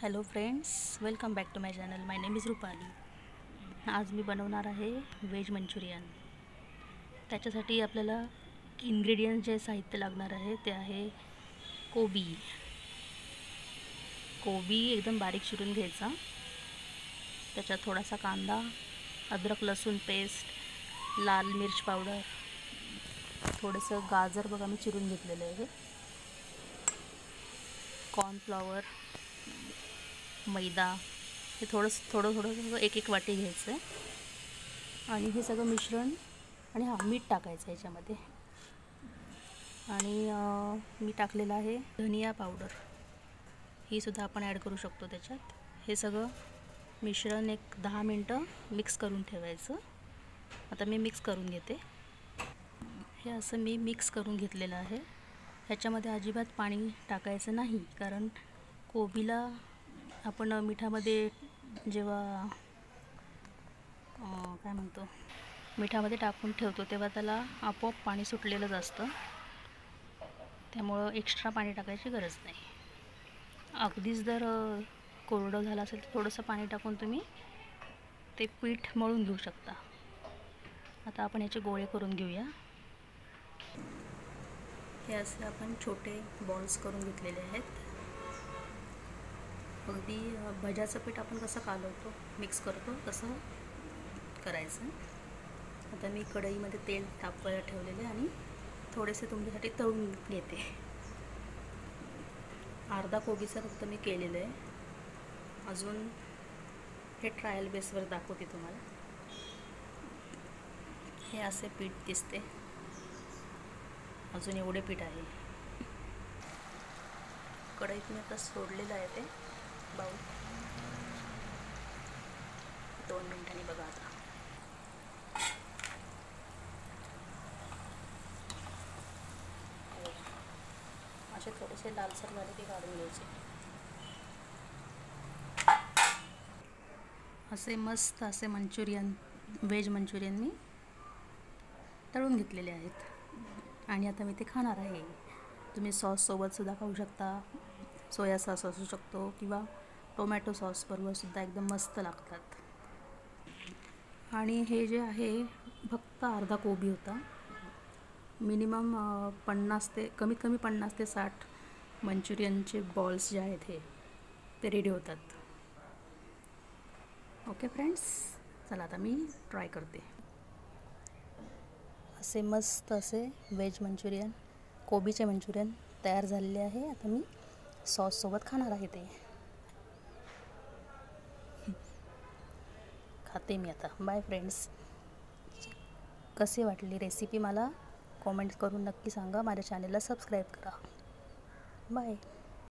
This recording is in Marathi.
Hello friends, welcome back to my channel. My name is Rupali. आज मी बनवणार आहे व्हेज मंचुरियन. त्याच्यासाठी आपल्याला इन्ग्रेडियंट जे साहित्य लागणार आहे ते आहे कोबी एकदम बारीक चिरून घ्यायचा. त्याच्यात थोडासा कांदा, अद्रक लसूण पेस्ट, लाल मिर्च पावडर, थोडंसं गाजर बघा मी चिरून घेतलेलं आहे, कॉर्नफ्लॉवर, मैदा, हे थोडं एक वाटी घ्यायचं आहे आणि हे सगळं मिश्रण आणि मीठ टाकायचं याच्यामध्ये. आणि मी टाकलेलं आहे धनिया पावडर, ही सुद्धा आपण ॲड करू शकतो त्याच्यात. हे सगळं मिश्रण एक 10 मिनटं मिक्स करून ठेवायचं. आता मी मिक्स करून घेते. हे असं मी मिक्स करून घेतलेलं आहे. ह्याच्यामध्ये अजिबात पाणी टाकायचं नाही, कारण कोबीला आपण मिठामध्ये जेव्हा मिठामध्ये टाकून ठेवतो तेव्हा त्याला आपोआप पाणी सुटलेलंच असतं. त्यामुळं एक्स्ट्रा पाणी टाकायची गरज नाही. अगदीच जर कोरडं झालं असेल तर थोडंसं पाणी टाकून तुम्ही ते पीठ मळून घेऊ शकता. आता आपण ह्याचे गोळे करून घेऊया. हे असे आपण छोटे बॉल्स करून घेतलेले आहेत. अगदी भज्याचं पीठ आपण कसं कालवतो, मिक्स करतो, तसं करायचं. आता मी कढईमध्ये तेल तापवायला ठेवलेले आणि थोडेसे तुमच्यासाठी तळून घेते. अर्धा कोबीचं फक्त मी केलेलं आहे. अजून हे ट्रायल बेसवर दाखवते तुम्हाला. हे असे पीठ दिसते. अजून एवढे पीठ आहे. कढईत मी आता सोडलेलं आहे ते बाऊल. 2 मिनिटांनी बघा. आता असे थोडेसे लालसर झाले की काढून घ्यायचे. असे मस्त असे व्हेज मंचुरियन मी तळून घेतलेले आहेत आणि आता मी ते खाणार आहे. तुम्ही सॉससोबतसुद्धा खाऊ शकता. सोया सॉस असू शकतो किंवा टोमॅटो सॉसबरोबर सुद्धा एकदम मस्त लागतात. आणि हे जे आहे फक्त अर्धा कोबी होता. मिनिमम 50 ते कमीत कमी 50 ते 60 मंचुरियनचे बॉल्स जे आहेत ते रेडी होतात. ओके फ्रेंड्स, चला आता मी ट्राय करते. असे मस्त असे व्हेज मंचुरियन, कोबीचे मंचुरियन तयार झालेले आहे. आता मी सॉससोबत खाणार आहे ते. खाते मी आता. Bye friends. कशी वाटली रेसिपी मला कॉमेंट करून नक्की सांगा. माझ्या चॅनलला सबस्क्राईब करा. बाय.